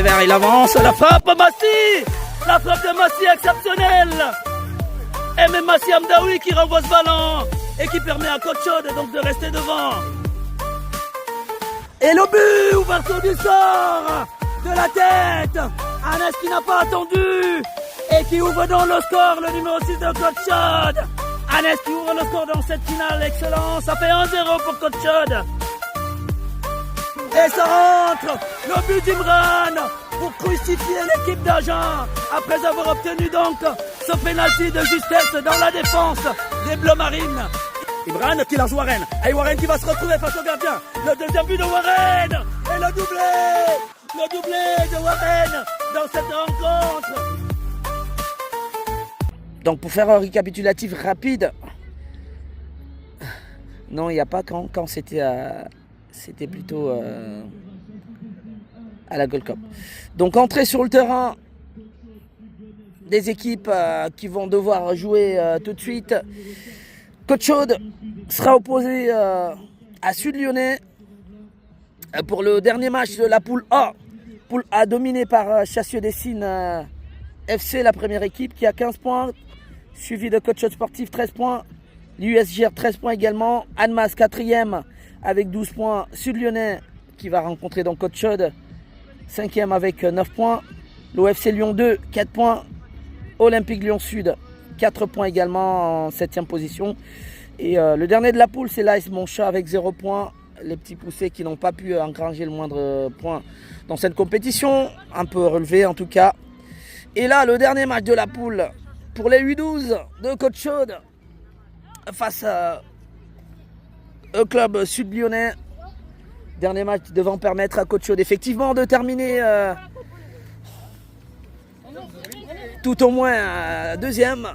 travers, il avance, la frappe Massi. La frappe de Massi exceptionnelle. Et même Massi Amdaoui qui renvoie ce ballon et qui permet à Côte Chaude donc de rester devant. Et le but, ouverture du sort de la tête. Anes qui n'a pas attendu et qui ouvre donc le score, le numéro 6 de Côte Chaude. Anes qui ouvre le score dans cette finale, excellent. Ça fait 1-0 pour Côte Chaude. Et ça rentre, le but d'Imran pour crucifier l'équipe d'Agen après avoir obtenu donc ce pénalty de justesse dans la défense des Bleus Marines. Imran qui lance Warren, et Warren qui va se retrouver face au gardien. Le deuxième but de Warren et le doublé de Warren dans cette rencontre. Donc pour faire un récapitulatif rapide, non il n'y a pas quand c'était plutôt à la Gold Cup. Donc entrée sur le terrain des équipes qui vont devoir jouer tout de suite. Côte Chaude sera opposé à Sud Lyonnais pour le dernier match de la poule A. Poule A dominée par Chassieux-Dessines FC, la première équipe qui a 15 points, suivi de Côte Chaude Sportif 13 points, l'USGR 13 points également, Annemasse 4e avec 12 points, Sud Lyonnais qui va rencontrer donc Côte Chaude 5e avec 9 points, l'OFC Lyon 2 4 points, Olympique Lyon Sud 4 points également en 7e position. Et le dernier de la poule, c'est l'AS Montchat avec 0 points. Les petits poussés qui n'ont pas pu engranger le moindre point dans cette compétition. Un peu relevé en tout cas. Et là, le dernier match de la poule pour les U12 de Côte Chaude face au club sud-lyonnais. Dernier match devant permettre à Côte Chaude effectivement de terminer tout au moins deuxième.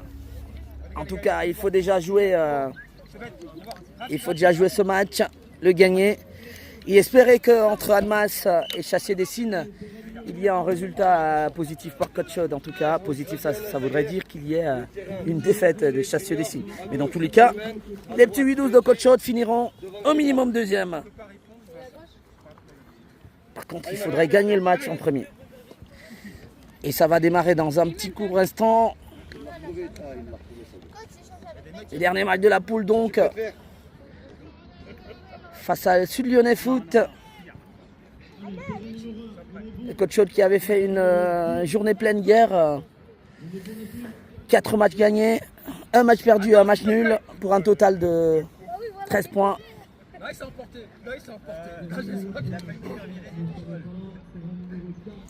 En tout cas, il faut déjà jouer ce match, le gagner et espérer qu'entre Annemasse et Chassieux-Dessines, il y ait un résultat positif pour Côte Chaude. En tout cas, positif, ça voudrait dire qu'il y ait une défaite de Chassieux-Dessines. Mais dans tous les cas, les petits 8-12 de Côte Chaude finiront au minimum deuxième. Par contre, il faudrait gagner le match en premier. Et ça va démarrer dans un petit court instant. Le dernier match de la poule donc. Face à Sud Lyonnais Foot. Le Côte Chaude qui avait fait une journée pleine hier. 4 matchs gagnés, 1 match perdu, 1 match nul. Pour un total de 13 points.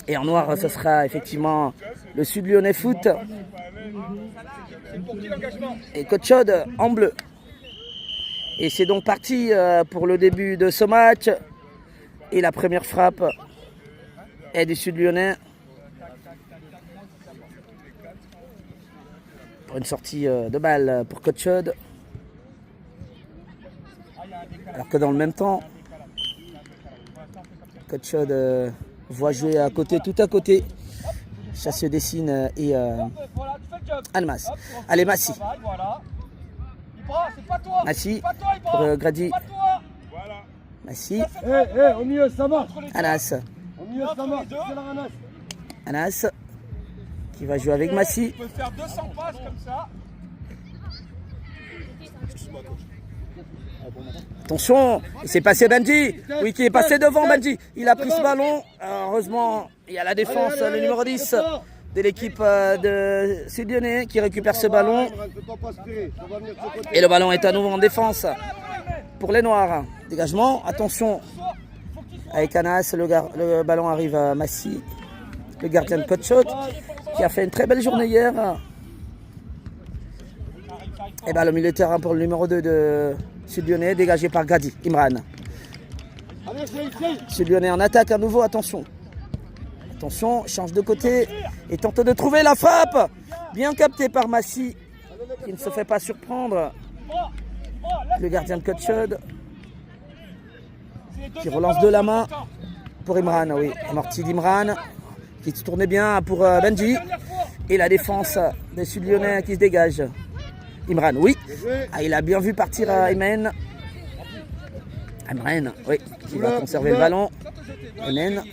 Et en noir, ce sera effectivement le Sud Lyonnais Foot. Et Côte Chaude en bleu. Et c'est donc parti pour le début de ce match. Et la première frappe est du Sud Lyonnais. Pour une sortie de balle pour Côte Chaude. Alors que dans le même temps, Côte Chaude voit jouer à côté, tout à côté, Chassieux-Dessines et Annemasse. Allez, Massi. Massi pour Grady. Massi. Au milieu, ça marche. Anas. Au milieu, ça marche. Anas qui va jouer avec Massi. On peut faire 200 passes comme ça. Attention, il s'est passé Benji. Oui, qui est passé devant Benji. Il a pris ce ballon. Heureusement, il y a la défense, le numéro 10 de l'équipe de Sud Lyonnais qui récupère ce ballon. Et le ballon est à nouveau en défense pour les Noirs. Dégagement, attention. Avec Anas, le ballon arrive à Massi, le gardien de Côte Chaude, qui a fait une très belle journée hier. Et bien le milieu de terrain pour le numéro 2 de Sud Lyonnais, dégagé par Gadi, Imran. Sud Lyonnais en attaque à nouveau, attention. Attention, change de côté et tente de trouver la frappe. Bien capté par Massi, qui ne se fait pas surprendre. Le gardien de Côte Chaude, qui relance de la main pour Imran, oui. Amorti d'Imran, qui se tournait bien pour Benji. Et la défense des Sud Lyonnais qui se dégage. Imran, oui. Ah, il a bien vu partir Imran. Imran, oui, qui va conserver le ballon. Imran.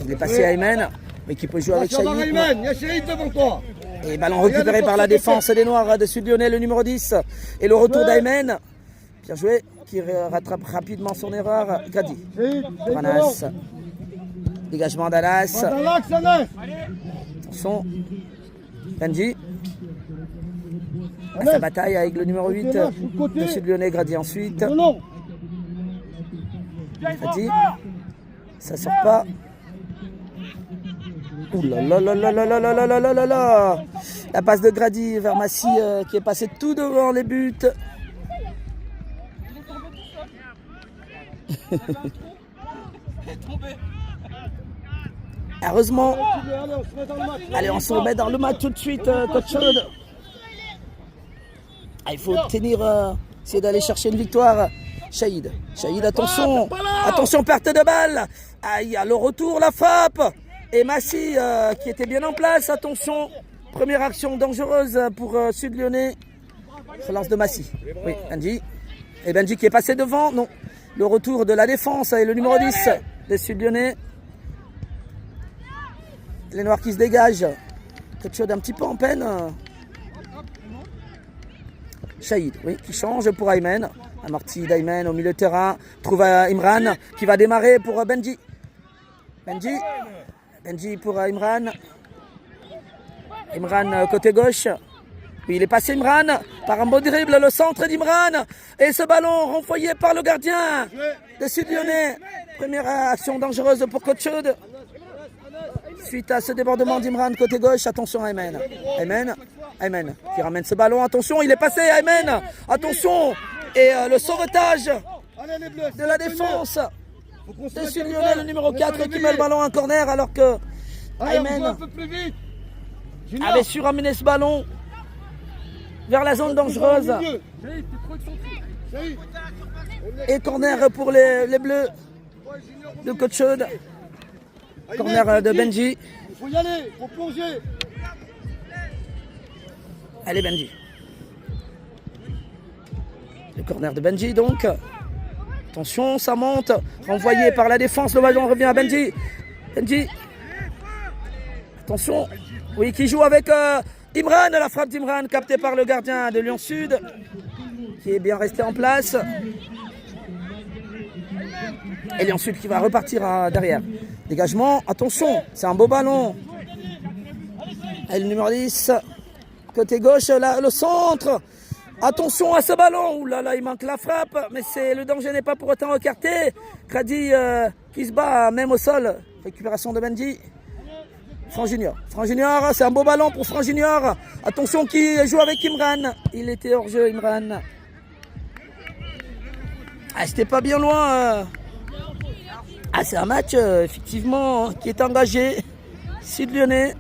Il est passé à Aymen, mais qui peut jouer avec Attention, Shahid. Ayman, il y a Shahid devant toi. Et ballon récupéré par la défense des Noirs de Sud Lyonnais, le numéro 10. Et le retour d'Aymen. Bien joué, qui rattrape rapidement son erreur. Grady. Shahid, Pour Anas. Dégagement d'Anas. dans l'axe, Anas. Attention. Benji. À sa bataille avec le numéro 8 de Sud Lyonnais, Grady ensuite. Non. Grady. Ça sort pas. Ouh là là là là là là là là là là là. La passe de Grady vers Massy qui est passé tout devant les buts. Heureusement. Allez, on se remet dans le match tout de suite, coach Chaude. Ah, il faut tenir, essayer d'aller chercher une victoire. Shahid, attention. Attention, perte de balle. Aïe, le retour, la frappe. Et Massy qui était bien en place. Attention, première action dangereuse pour Sud Lyonnais. Relance de Massy. Oui, Benji. Et Benji qui est passé devant. Non. Le retour de la défense et le numéro 10 des Sud Lyonnais. Les Noirs qui se dégagent. Quelque chose d'un petit peu en peine. Shahid, oui, qui change pour Aymen. Amorti d'Aymen au milieu de terrain. Trouve Imran qui va démarrer pour Benji. Benji pour Imran. Imran côté gauche. Oui, il est passé Imran par un beau dribble, le centre d'Imran. Et ce ballon renvoyé par le gardien de Sud Lyonnais. Première action dangereuse pour Coach Chaude. Suite à ce débordement d'Imran côté gauche, attention à Aymen. Aymen qui ramène ce ballon, attention, il est passé Aymen. Attention, et le sauvetage de la défense de Sud Lyonnais, le numéro 4 qui met le ballon en corner alors que Aymen avait su ramener ce ballon vers la zone dangereuse. Et corner pour les Bleus de Coach Chaude. Corner de Benji. Il faut y aller, il faut plonger. Allez Benji. Le corner de Benji donc. Attention, ça monte. Renvoyé par la défense, le ballon revient à Benji. Attention. Oui, qui joue avec Imran. La frappe d'Imran captée par le gardien de Lyon Sud. Qui est bien resté en place. Et Lyon Sud qui va repartir derrière. Dégagement, attention, c'est un beau ballon. Et le numéro 10, côté gauche, là, le centre. Attention à ce ballon. Ouh là là, il manque la frappe, mais le danger n'est pas pour autant écarté. Grady qui se bat même au sol. Récupération de Benji. Franc Junior, c'est un beau ballon pour Franc Junior. Attention qui joue avec Imran. Il était hors jeu, Imran. Ah, c'était pas bien loin. C'est un match effectivement qui est engagé. Sud Lyonnais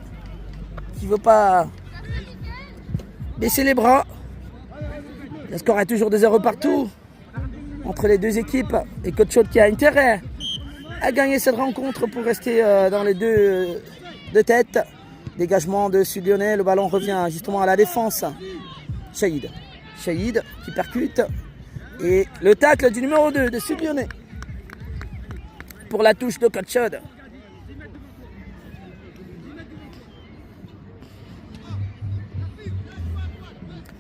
qui ne veut pas baisser les bras. Le score est toujours de 0 partout entre les deux équipes. Et Coach Chaude qui a intérêt à gagner cette rencontre pour rester dans les deux têtes. Dégagement de Sud Lyonnais. Le ballon revient justement à la défense. Shahid qui percute. Et le tacle du numéro 2 de Sud Lyonnais. Pour la touche de Coach Chaude.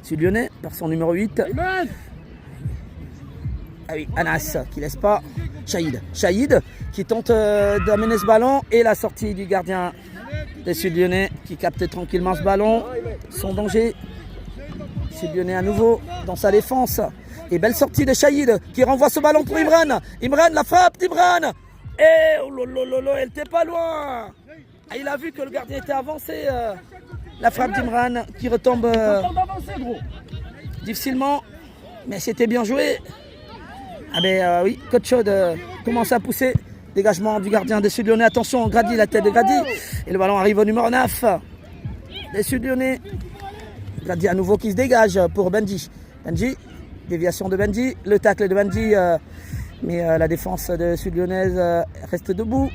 Sud Lyonnais par son numéro 8. Ah oui, Anas qui laisse pas. Shahid qui tente d'amener ce ballon. Et la sortie du gardien de Sud Lyonnais qui capte tranquillement ce ballon. Son danger. Sud Lyonnais à nouveau dans sa défense. Et belle sortie de Shahid qui renvoie ce ballon pour Imran. La frappe d'Imran. Et oh lolo, elle était pas loin. Il a vu que le gardien était avancé. La frappe d'Imran qui retombe difficilement. Mais c'était bien joué. Oui, Coach Chaude commence à pousser. Dégagement du gardien des Sud Lyonnais. Attention, Grady, la tête de Grady. Et le ballon arrive au numéro 9 des Sud Lyonnais. Grady à nouveau qui se dégage pour Benji. Déviation de Benji. Le tacle de Benji. Mais la défense de Sud Lyonnaise reste debout.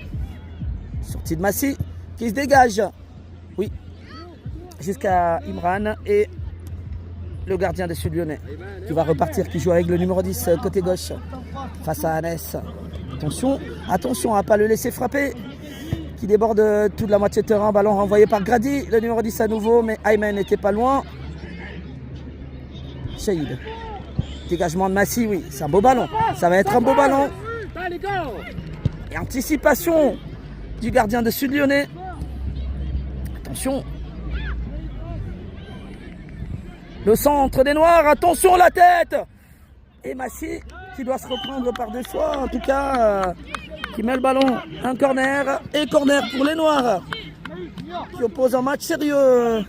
Sortie de Massy qui se dégage. Oui. Jusqu'à Imran et le gardien de Sud Lyonnais qui va repartir, qui joue avec le numéro 10 côté gauche face à Anas. Attention à ne pas le laisser frapper. qui déborde toute la moitié de terrain. Ballon renvoyé par Grady, le numéro 10 à nouveau, mais Ayman n'était pas loin. Shahid. Dégagement de Massy, oui, c'est un beau ballon. Ça va être un beau ballon. Et anticipation du gardien de Sud-Lyonnais. Attention. Le centre des Noirs, attention la tête. Et Massy qui doit se reprendre par deux fois, en tout cas, qui met le ballon. Un corner, et corner pour les Noirs, qui oppose un match sérieux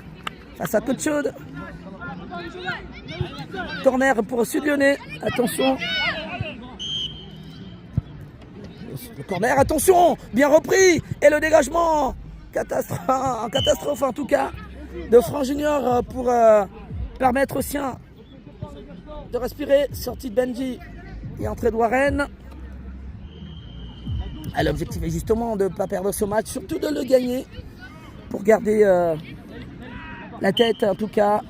face à Côte Chaude. Corner pour Sud-Lyonnais, attention. Le corner, attention, bien repris. Et le dégagement, catastrophe en tout cas, de Franck Junior pour permettre aux siens de respirer. Sortie de Benji et entrée de Warren. L'objectif est justement de ne pas perdre ce match, surtout de le gagner pour garder la tête en tout cas.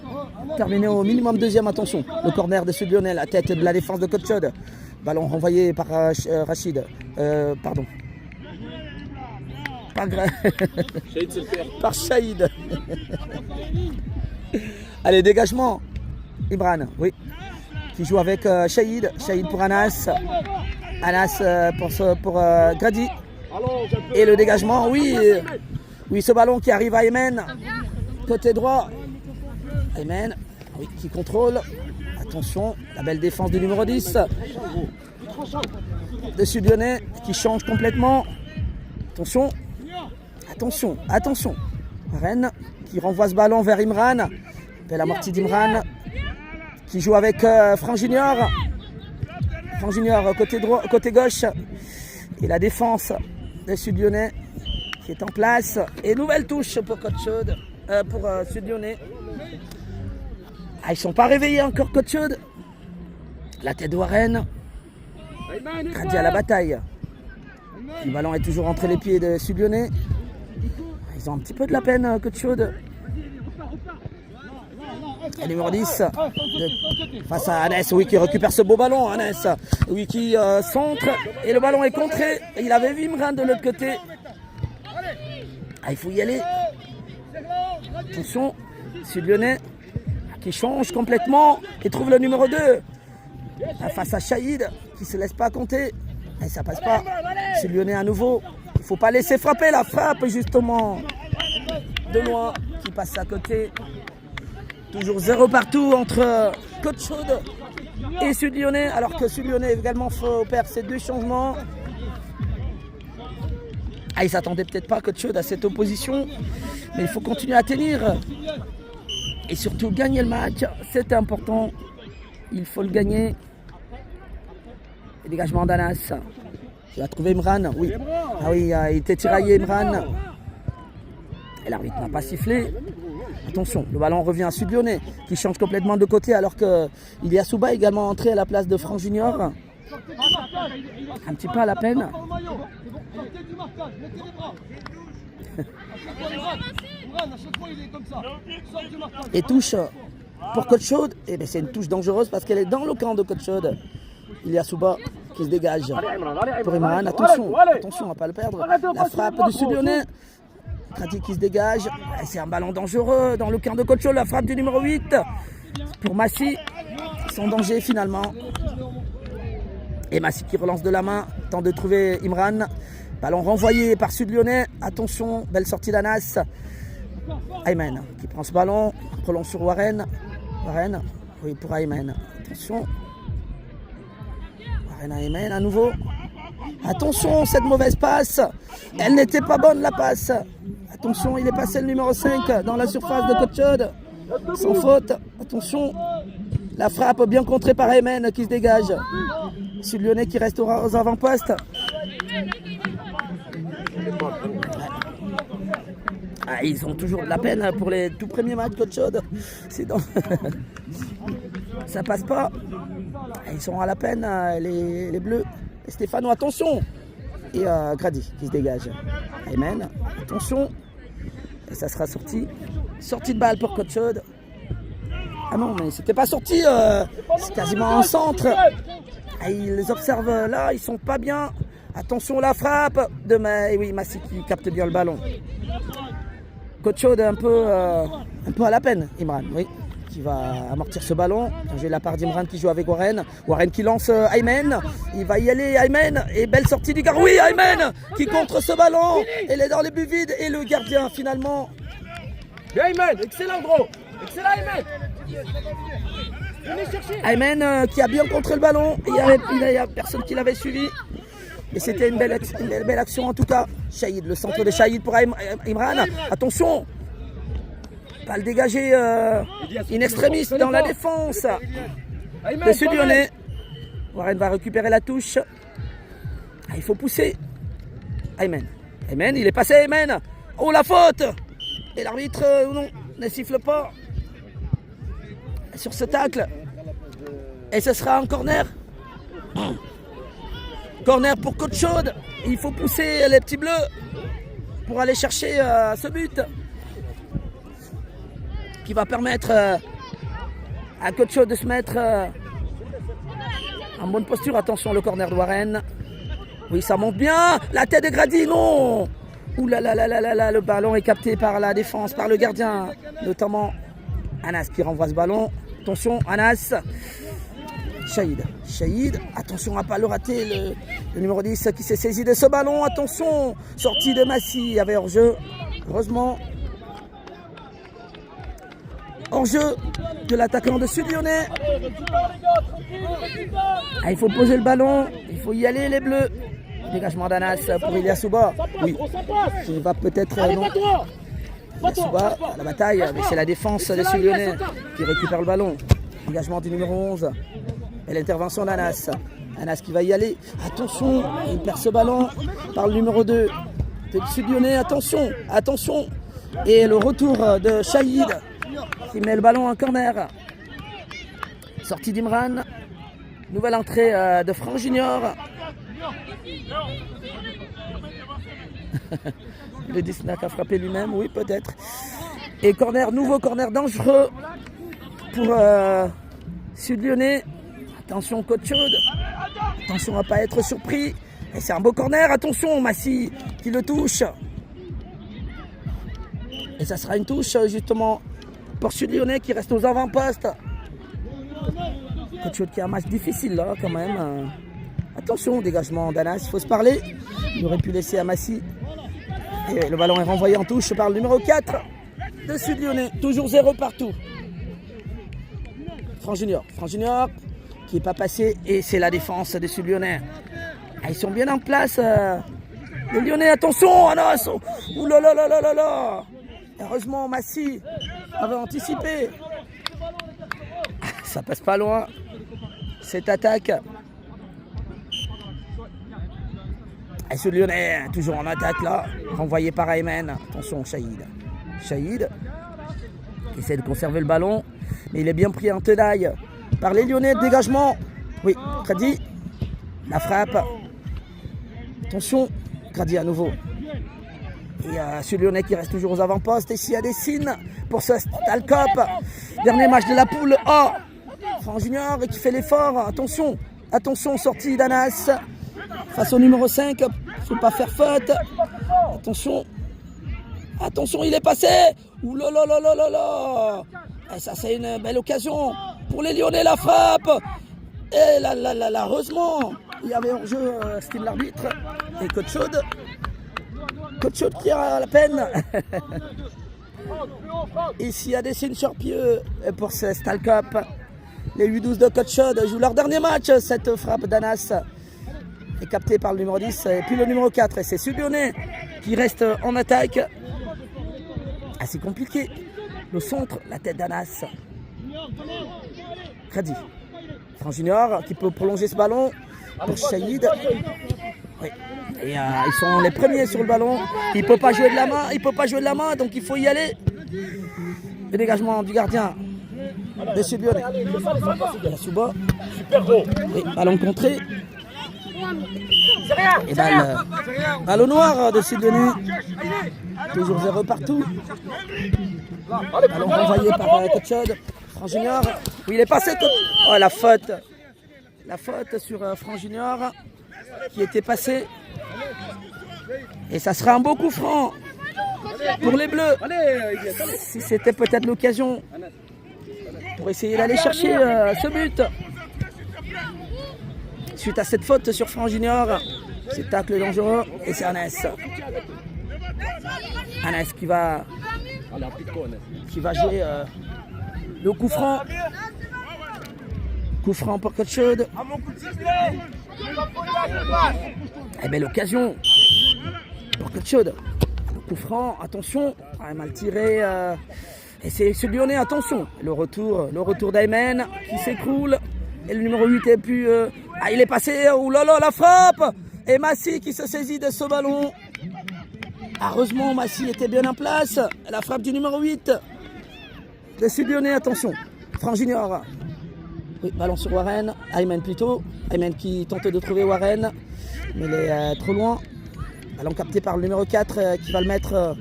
Terminé au minimum deuxième, attention. Le corner de Sud-Lyonnais, la tête de la défense de Côte Chaude. Ballon renvoyé par Rachid. Pardon. Par Shahid. Allez, dégagement. Imran, oui. Qui joue avec Shahid. Shahid pour Anas. Anas pour Grady. Et le dégagement, oui. Oui, ce ballon qui arrive à Ayman. Côté droit. Ayman, oui, qui contrôle. Attention, la belle défense du numéro 10 de Sud-Lyonnais qui change complètement. Attention, attention, attention. Rennes qui renvoie ce ballon vers Imran. Belle amortie d'Imran qui joue avec Franck Junior. Franck Junior côté gauche. Et la défense de Sud-Lyonnais qui est en place. Et nouvelle touche pour Côte Chaude, pour Sud-Lyonnais. Ils ne sont pas réveillés encore, Côte Chaude. La tête de Warren. Grady à la bataille. Le ballon est toujours entre les pieds de Sud-Lyonnais. Ils ont un petit peu de la peine, Côte Chaude. Et numéro 10 face à Anas, oui, qui récupère ce beau ballon. Anas, oui, qui centre. Et le ballon est contré. Il avait vu Imran de l'autre côté. Il faut y aller. Attention, Sud-Lyonnais qui change complètement et trouve le numéro 2 face à Shahid qui ne se laisse pas compter. Et ça passe pas. Sud-Lyonnais à nouveau. Il ne faut pas laisser frapper, la frappe justement de loin qui passe à côté. Toujours 0 partout entre Côte Chaude et Sud-Lyonnais, alors que Sud-Lyonnais également opère ces deux changements. Ils ne s'attendaient peut-être pas, Côte Chaude, à cette opposition, mais il faut continuer à tenir. Et surtout gagner le match, c'est important. Il faut le gagner. Le dégagement d'Anas. Il a trouvé Imran. Oui. Ah oui, il était tiraillé Imran. Et l'arbitre n'a pas sifflé. Attention, le ballon revient à Sud-Lyonnais qui change complètement de côté alors qu'il y a Souba également entré à la place de Franck Junior. Un petit peu à la peine. Et touche pour Côte Chaude. Et bien c'est une touche dangereuse parce qu'elle est dans le camp de Côte Chaude. Il y a Souba qui se dégage pour Imran. Attention, attention à ne pas le perdre. La frappe du Sud-Lyonnais. Grady qui se dégage. C'est un ballon dangereux dans le camp de Côte Chaude. La frappe du numéro 8 pour Massy. Son danger finalement. Et Massy qui relance de la main. Tente de trouver Imran. Ballon renvoyé par Sud-Lyonnais. Attention, belle sortie d'Anas. Ayman qui prend ce ballon. Prolonge sur Warren. Warren, oui, pour Ayman. Attention. Warren à Ayman à nouveau. Attention, cette mauvaise passe. Elle n'était pas bonne, la passe. Attention, il est passé le numéro 5 dans la surface de Côte Chaude. Sans faute. Attention. La frappe bien contrée par Ayman qui se dégage. Sud-Lyonnais qui reste aux avant-postes. Ils ont toujours de la peine pour les tout premiers matchs Côte Chaude. C'est dans... Ça passe pas. Ils sont à la peine, les Bleus. Et Stéphano, attention. Et Grady qui se dégage. Ayman, attention. Et ça sera sorti. Sortie de balle pour Côte Chaude. Ah non, mais c'était pas sorti. C'est quasiment en centre. Ils les observent là, ils sont pas bien. Attention la frappe de Massy qui capte bien le ballon. Coach Chaude un peu à la peine, Imran, oui, qui va amortir ce ballon. Bien joué de la part d'Imran qui joue avec Warren. Warren qui lance Aymen. Il va y aller, Aymen. Et belle sortie du gardien. Oui, Aymen qui contre ce ballon. Elle est dans les buts vides. Et le gardien finalement. Bien Aymen, excellent gros. Excellent Aymen. Aymen qui a bien contré le ballon. Il n'y a personne qui l'avait suivi. Et c'était une belle action en tout cas. Shahid, le centre de Shahid pour Imran. Attention. Pas le dégager in extremis dans la défense. Le Sud-Lyonnais. Warren va récupérer la touche. Il faut pousser. Aymen. Aymen, il est passé Aymen. Oh la faute. Et l'arbitre non, ne siffle pas sur ce tacle. Et ce sera un corner. Corner pour Coach Chaude. Il faut pousser les petits bleus pour aller chercher ce but qui va permettre à Coach Chaude de se mettre en bonne posture. Attention, le corner de Warren. Oui, ça monte bien. La tête de Grady, non. Ouh là là là là là, le ballon est capté par la défense, par le gardien, notamment Anas qui renvoie ce ballon. Attention, Anas. Shahid, attention à ne pas le rater, le numéro 10 qui s'est saisi de ce ballon. Attention, sortie de Massy, il y avait hors-jeu, heureusement. Hors-jeu de l'attaquant de Sud-Lyonnais. Il faut poser le ballon, il faut y aller les bleus. Dégagement d'Anas pour Ilyasouba. Oui, il va peut-être... Ilyasouba à la bataille, mais c'est la défense de Sud-Lyonnais qui récupère le ballon. Engagement du numéro 11. Et l'intervention d'Anas. Anas qui va y aller. Attention, il perd ce ballon par le numéro 2 de Sud-Lyonnais. Attention. Et le retour de Shahid qui met le ballon en corner. Sortie d'Imran. Nouvelle entrée de Franck Junior. Le Disnac a frappé lui-même, oui peut-être. Et nouveau corner dangereux pour Sud-Lyonnais. Attention Coach Chaude. Attention à ne pas être surpris. Et c'est un beau corner. Attention Massy qui le touche. Et ça sera une touche justement pour Sud-Lyonnais qui reste aux avant-postes. Coach Chaude qui a un match difficile là quand même. Attention, dégagement d'Anas, il faut se parler. Il aurait pu laisser à Massy. Et le ballon est renvoyé en touche par le numéro 4 de Sud-Lyonnais. Toujours 0 partout. Franck Junior qui n'est pas passé. Et c'est la défense des Sud-Lyonnais. Ils sont bien en place. Les Lyonnais, attention, Anas. Ouh là là là là là là. Heureusement, Massy avait anticipé. Ça passe pas loin. Cette attaque. Et ce Lyonnais, toujours en attaque là, renvoyé par Aymen. Attention, Shahid qui essaie de conserver le ballon, mais il est bien pris en tenaille par les Lyonnais. Dégagement, oui, Grady, la frappe. Attention, Grady à nouveau. Et ce Lyonnais qui reste toujours aux avant-postes. Ici, il y a des signes pour ce Stalkop. Dernier match de la poule A. Franck Junior qui fait l'effort. Attention, sortie d'Anas. Face au numéro 5, il ne faut pas faire faute. Attention, il est passé. Ouh là là là là là là. Et ça, c'est une belle occasion pour les Lyonnais, la frappe. Et là, heureusement, il y avait hors-jeu, style l'arbitre. Et Coach Chaude qui a la peine. Ici, il y a des signes sur pied pour ce Stalkop. Les U12 de Coach Chaude jouent leur dernier match. Cette frappe d'Anas est capté par le numéro 10 et puis le numéro 4 et c'est Sud-Lyonnais qui reste en attaque. Assez compliqué. Le centre, la tête d'Anas. Grady. Franck Junior qui peut prolonger ce ballon pour Shahid. Oui. Et ils sont les premiers sur le ballon. Il ne peut pas jouer de la main, donc il faut y aller. Le dégagement du gardien de Sud-Lyonnais. Ilyasouba. Oui, ballon contré. Et balle au noir de Sud-Lyonnais. Toujours 0 partout. Ballon renvoyé par Coach Chaude. Franck Junior. Oui, il est passé. Oh, la faute. La faute sur Franck Junior qui était passé. Et ça sera un beau coup franc pour les Bleus. Allez, Ilyes, allez. Si c'était peut-être l'occasion pour essayer d'aller chercher ce but. Suite à cette faute sur Franck Junior, c'est tacle dangereux et c'est Hannes. Hannes qui va jouer le coup franc. Coup franc pour Coach Chaude. Eh bien l'occasion pour Coach Chaude. Le coup franc, attention, mal tiré. Et c'est ce Lyonnais, attention. Le retour d'Aymen qui s'écroule. Et le numéro 8 est plus... il est passé, oh là là, la frappe. Et Massy qui se saisit de ce ballon. Heureusement, Massy était bien en place. La frappe du numéro 8. Le Sud-Lyonnais, attention. Franck Junior. Oui, ballon sur Warren. Aymen plutôt. Aymen qui tente de trouver Warren. Mais il est trop loin. Ballon capté par le numéro 4 qui va le mettre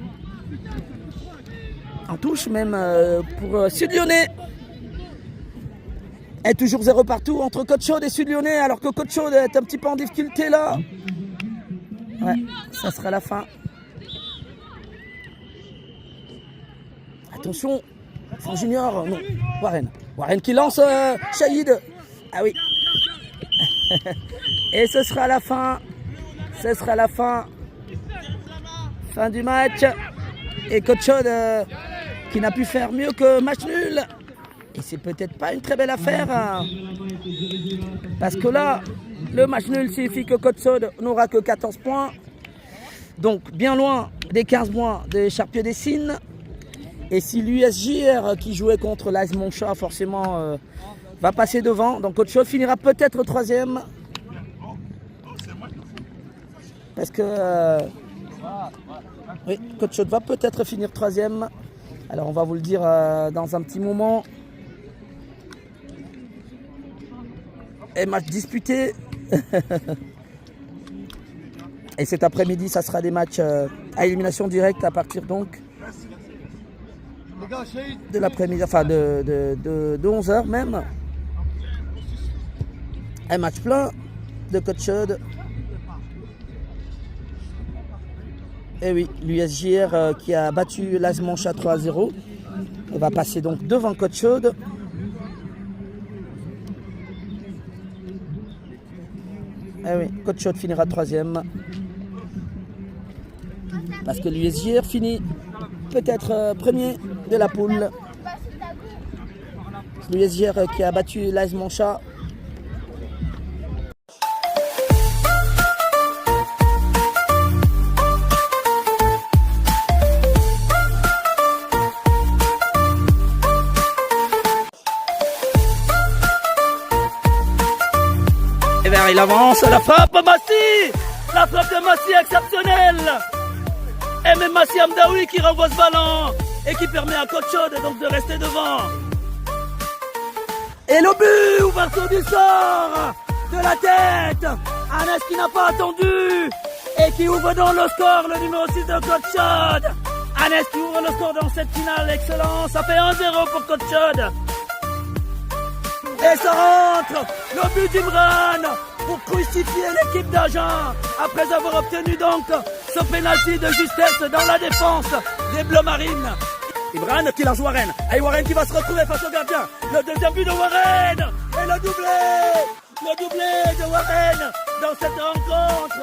en touche même pour Sud-Lyonnais. Et toujours 0 partout entre Coach Chaude et Sud-Lyonnais, alors que Coach Chaude est un petit peu en difficulté là. Ouais, ça sera la fin. Attention, Franck Junior, non, Warren. Warren qui lance Shahid. Ah oui. Et ce sera la fin. Ce sera la fin. Fin du match. Et Coach Chaude qui n'a pu faire mieux que match nul. Et c'est peut-être pas une très belle affaire. Hein. Parce que là, le match nul signifie que Coach Chaude n'aura que 14 points. Donc bien loin des 15 points de Charpieu-Dessines. Et si l'USJR qui jouait contre l'AS Montchat forcément va passer devant. Donc Coach Chaude finira peut-être 3e. Parce que oui, Coach Chaude va peut-être finir 3e. Alors on va vous le dire dans un petit moment. Et match disputé. Et cet après-midi, ça sera des matchs à élimination directe à partir donc de l'après-midi, enfin de 11h même. Un match plein de Coach Chaude. Et oui, l'USJR qui a battu l'AS Montchat 3-0. Elle va passer donc devant Coach Chaude. Eh oui, Coach Chaude finira 3e. Parce que l'USJR finit peut-être premier de la poule. L'USJR qui a battu l'AS Montchat. Il avance, la frappe Massy. La frappe de Massy exceptionnelle. Et même Massy Amdaoui qui renvoie ce ballon et qui permet à Coach Chaude donc de rester devant. Et le but, ouverture du sort de la tête. Hannes qui n'a pas attendu et qui ouvre dans le score, le numéro 6 de Coach Chaude. Hannes qui ouvre le score dans cette finale, excellent. Ça fait 1-0 pour Coach Chaude. Et ça rentre, le but d'Imran pour crucifier l'équipe d'Agen après avoir obtenu donc ce pénalty de justesse dans la défense des Bleus Marines. Imran qui lance Warren. Et Warren qui va se retrouver face au gardien. Le deuxième but de Warren et le doublé de Warren dans cette rencontre.